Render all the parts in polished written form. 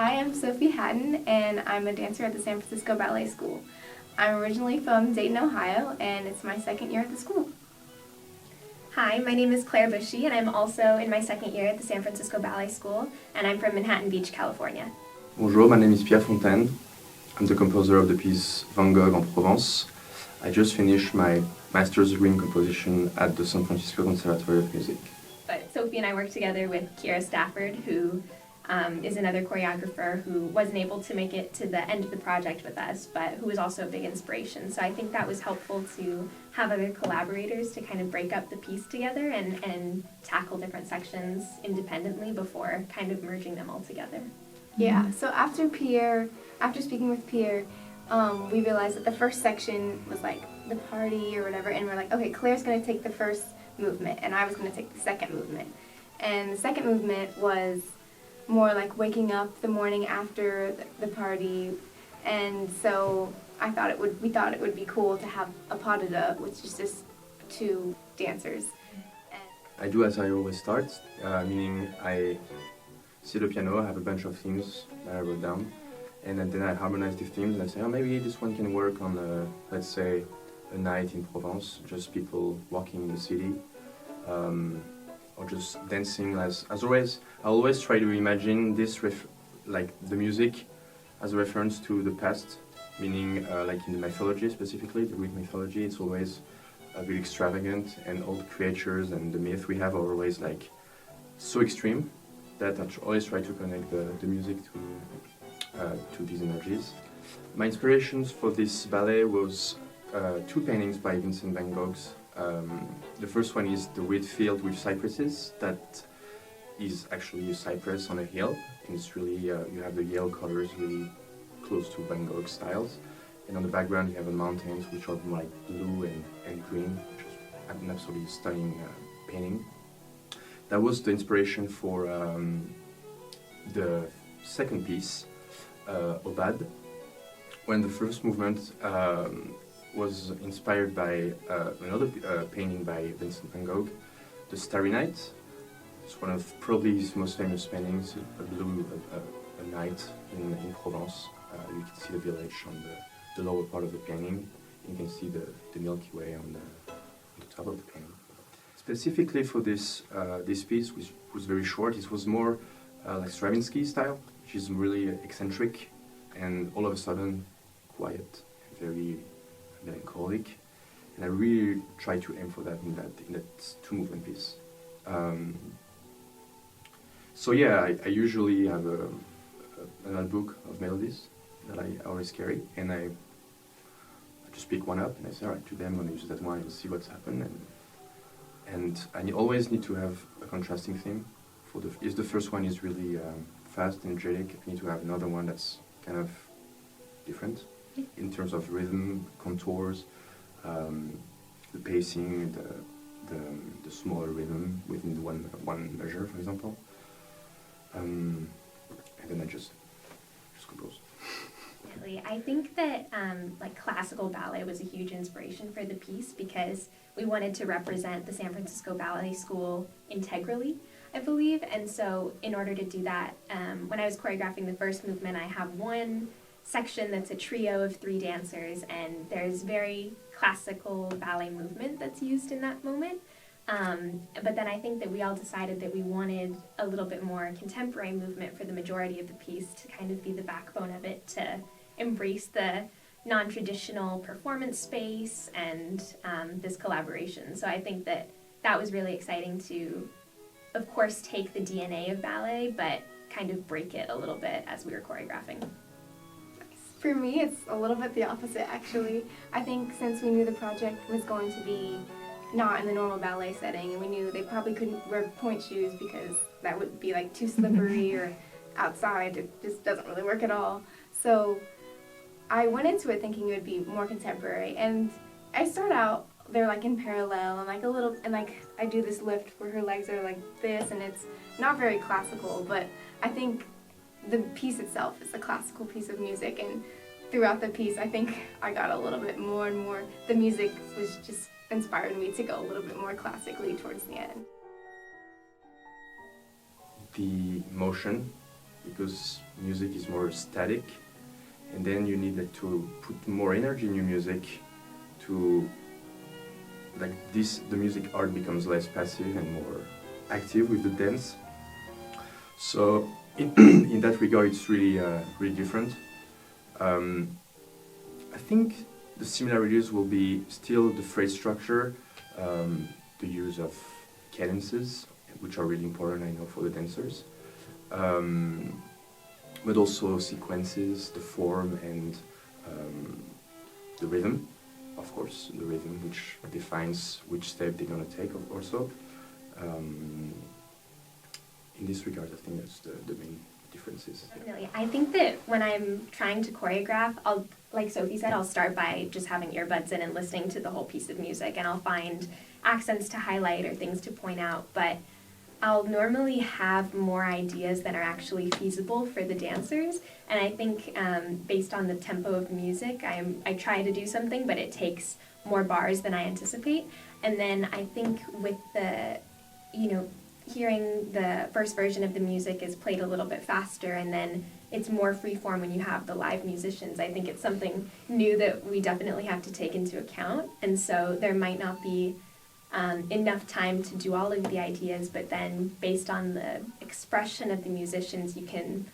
Hi, I'm Sophia Hatton, and I'm a dancer at the San Francisco Ballet School. I'm originally from Dayton, Ohio, and it's my second year at the school. Hi, my name is Claire Buchi, and I'm also in my second year at the San Francisco Ballet School, and I'm from Manhattan Beach, California. Bonjour, my name is Pierre Fontaine. I'm the composer of the piece Gogh en Provence. I just finished my master's degree in composition at the San Francisco Conservatory of Music. But Sophie and I work together with Pierre Stafford, who is another choreographer who wasn't able to make it to the end of the project with us, but who was also a big inspiration. So I think that was helpful to have other collaborators to kind of break up the piece together and tackle different sections independently before kind of merging them all together. Yeah, so after speaking with Pierre, we realized that the first section was like the party or whatever, and we're like, okay, Claire's going to take the first movement, and I was going to take the second movement. And the second movement was more like waking up the morning after the party, and so we thought it would be cool to have a pas de deux, which is just two dancers. I do as I always start, meaning I sit at the piano, I have a bunch of themes that I wrote down, and then I harmonize the themes and I say, oh, maybe this one can work on, let's say, a night in Provence, just people walking in the city. Or just dancing as always. I always try to imagine this like the music as a reference to the past, meaning like in the mythology specifically, the Greek mythology, it's always very extravagant, and all the creatures and the myth we have are always like so extreme that I always try to connect the music to these energies. My inspirations for this ballet was two paintings by Vincent van Gogh's. The first one is the wheat field with cypresses. That is actually a cypress on a hill, and it's really, you have the yellow colors really close to Van Gogh styles. And on the background you have the mountains, which are like blue and green, which is an absolutely stunning painting. That was the inspiration for the second piece, Aubade, when the first movement was inspired by another painting by Vincent van Gogh, The Starry Night. It's one of probably his most famous paintings, a night in Provence. You can see the village on the lower part of the painting. You can see the Milky Way on the top of the painting. Specifically for this piece, which was very short, it was more like Stravinsky style, which is really eccentric and all of a sudden quiet, very melancholic, and I really try to aim for that in that two-movement piece. So yeah, I usually have a notebook of melodies that I always carry, and I just pick one up and I say, all right, today I'm going to use that one and see what's happened. And I always need to have a contrasting theme. If the first one is really fast, energetic, I need to have another one that's kind of different in terms of rhythm, contours, the pacing, the smaller rhythm within the one measure, for example, and then I just compose. Really, I think that like classical ballet was a huge inspiration for the piece because we wanted to represent the San Francisco Ballet School integrally, I believe, and so in order to do that, when I was choreographing the first movement, I have one section that's a trio of three dancers, and there's very classical ballet movement that's used in that moment. But then I think that we all decided that we wanted a little bit more contemporary movement for the majority of the piece to kind of be the backbone of it, to embrace the non-traditional performance space and this collaboration. So I think that was really exciting to, of course, take the DNA of ballet, but kind of break it a little bit as we were choreographing. For me, it's a little bit the opposite, actually. I think since we knew the project was going to be not in the normal ballet setting, and we knew they probably couldn't wear point shoes because that would be like too slippery, or outside, it just doesn't really work at all. So I went into it thinking it would be more contemporary, and I start out, they're like in parallel, and like a little, and like I do this lift where her legs are like this, and it's not very classical, but I think the piece itself is a classical piece of music, and throughout the piece I think I got a little bit more and more, the music was just inspired me to go a little bit more classically towards the end. The motion because music is more static, and then you need like, to put more energy in your music to like this. The music art becomes less passive and more active with the dance. So in that regard, it's really really different. I think the similarities will be still the phrase structure, the use of cadences, which are really important, I know, for the dancers. But also sequences, the form, and the rhythm, of course, the rhythm which defines which step they're going to take also. In this regard, I think that's the main differences. Definitely. I think that when I'm trying to choreograph, I'll, like Sophie said, I'll start by just having earbuds in and listening to the whole piece of music, and I'll find accents to highlight or things to point out, but I'll normally have more ideas than are actually feasible for the dancers, and I think based on the tempo of music, I try to do something, but it takes more bars than I anticipate, and then I think with the, hearing the first version of the music is played a little bit faster, and then it's more freeform when you have the live musicians. I think it's something new that we definitely have to take into account, and so there might not be enough time to do all of the ideas, but then based on the expression of the musicians, you can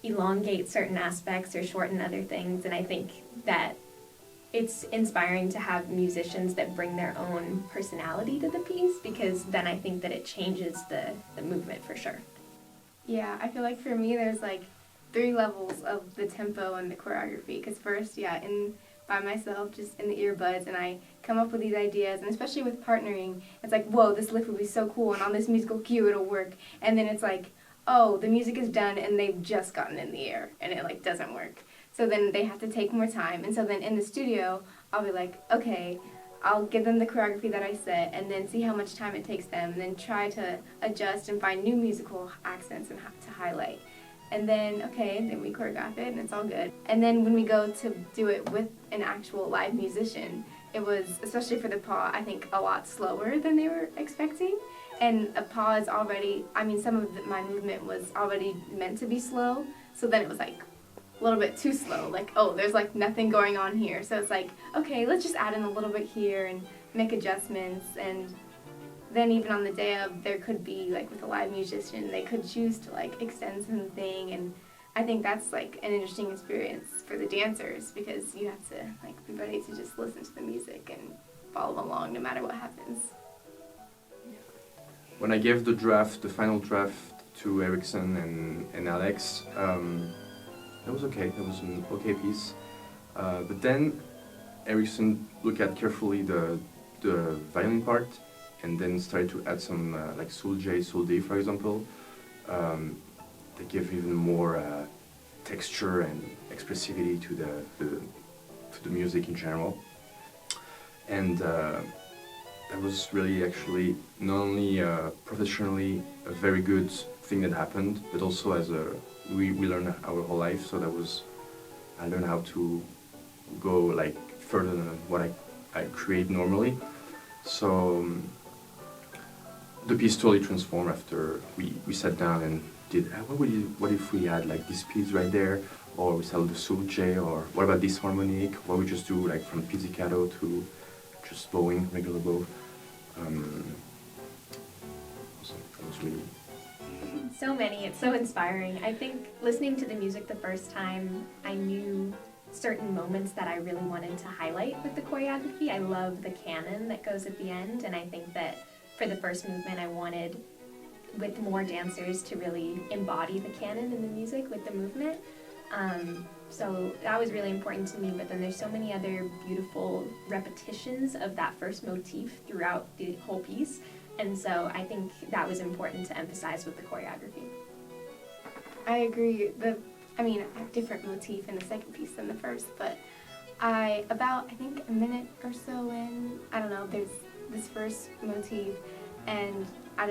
elongate certain aspects or shorten other things, and I think that it's inspiring to have musicians that bring their own personality to the piece, because then I think that it changes the movement for sure. Yeah, I feel like for me there's like 3 levels of the tempo and the choreography, because first, by myself, just in the earbuds, and I come up with these ideas, and especially with partnering, it's like, whoa, this lift would be so cool, and on this musical cue it'll work, and then it's like, oh, the music is done, and they've just gotten in the air, and it like doesn't work. So then they have to take more time, and so then in the studio, I'll be like, okay, I'll give them the choreography that I set, and then see how much time it takes them, and then try to adjust and find new musical accents and to highlight. And then, then we choreograph it, and it's all good. And then when we go to do it with an actual live musician, it was, especially for the paw, I think a lot slower than they were expecting. And a paw is already, some of my movement was already meant to be slow, so then it was like a little bit too slow, like, oh, there's like nothing going on here. So it's like, okay, let's just add in a little bit here and make adjustments. And then even on the day of, there could be, like with a live musician, they could choose to like extend something, and I think that's like an interesting experience for the dancers, because you have to like be ready to just listen to the music and follow along no matter what happens. When I gave the final draft to Ericsson and Alex, that was okay. That was an okay piece. But then Ericsson looked at carefully the violin part, and then started to add some like Sul G, Sul D, for example. They give even more texture and expressivity to the music in general. And that was really actually not only professionally a very good thing that happened, but also as we learned our whole life. So I learned how to go like further than what I create normally. So the piece totally transformed after we sat down and did, what if we had like this piece right there, or we sell the Sul G, or what about this harmonic, what we just do like from pizzicato to just bowing, regular bow. So that was really... So many, it's so inspiring. I think listening to the music the first time, I knew certain moments that I really wanted to highlight with the choreography. I love the canon that goes at the end, and I think that for the first movement I wanted, with more dancers, to really embody the canon in the music with the movement. So that was really important to me, but then there's so many other beautiful repetitions of that first motif throughout the whole piece, and so I think that was important to emphasize with the choreography. I agree. I have different motif in the second piece than the first, but I think a minute or so in, there's this first motif, and I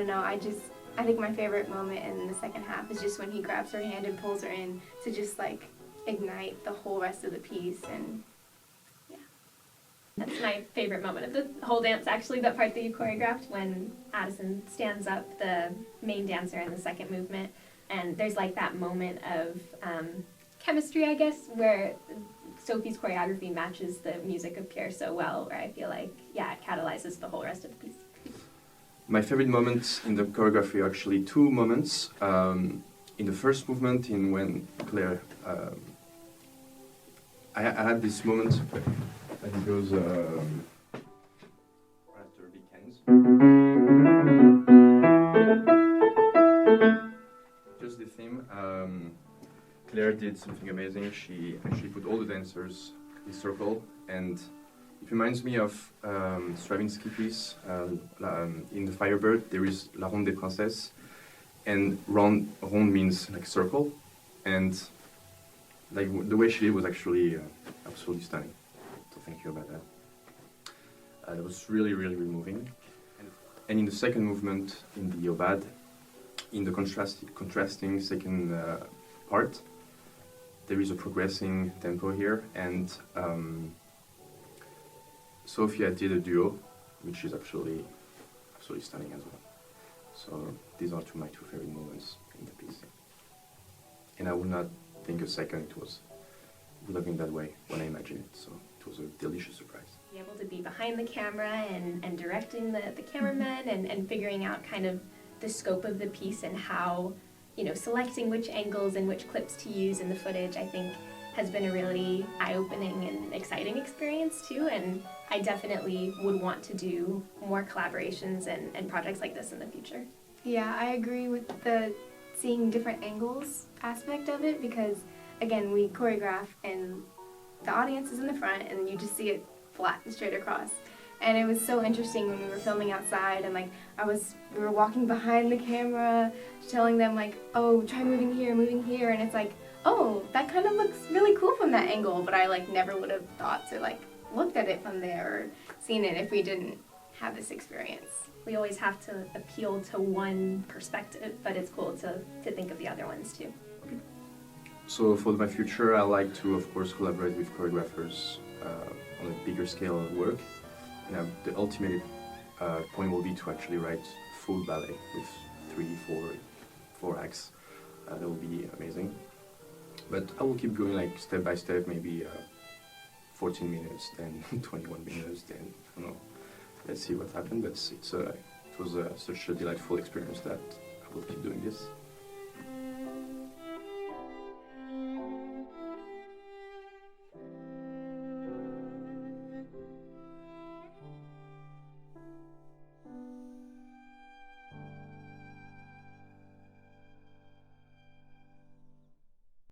think my favorite moment in the second half is just when he grabs her hand and pulls her in to just like ignite the whole rest of the piece, and yeah. That's my favorite moment of the whole dance, actually, that part that you choreographed when Addison stands up, the main dancer in the second movement. And there's like that moment of chemistry, I guess, where Sophie's choreography matches the music of Pierre so well, where I feel like, yeah, it catalyzes the whole rest of the piece. My favorite moments in the choreography are actually two moments. In the first movement, in when Claire, I had this moment that goes after big hands. Just the theme. Claire did something amazing. She actually put all the dancers in a circle, and it reminds me of Stravinsky piece. In the Firebird, there is La Ronde des Princesses, and ronde means like circle, and like the way she did was actually absolutely stunning. So thank you about that. That was really, really, really moving. And in the second movement, in the Aubade, in the contrasting second part, there is a progressing tempo here, and Sophia did a duo, which is absolutely stunning as well. So these are my two favorite moments in the piece. And I would not think a second it would have been that way when I imagined it. So it was a delicious surprise. Be able to be behind the camera and directing the cameramen and figuring out kind of the scope of the piece and how, selecting which angles and which clips to use in the footage, I think has been a really eye-opening and exciting experience too, and I definitely would want to do more collaborations and projects like this in the future. Yeah, I agree with the seeing different angles aspect of it, because again, we choreograph and the audience is in the front and you just see it flat and straight across. And it was so interesting when we were filming outside, and we were walking behind the camera, telling them like, oh, try moving here, and it's like, oh, that kind of looks really cool from that angle, but I never would have thought to looked at it from there or seen it if we didn't have this experience. We always have to appeal to one perspective, but it's cool to think of the other ones too. So for my future, I like to, of course, collaborate with choreographers on a bigger scale of work. And the ultimate point will be to actually write full ballet with 3, 4 acts. That will be amazing. But I will keep going step by step, maybe 14 minutes, then 21 minutes, then I don't know. Let's see what happens. But it was such a delightful experience that I will keep doing this.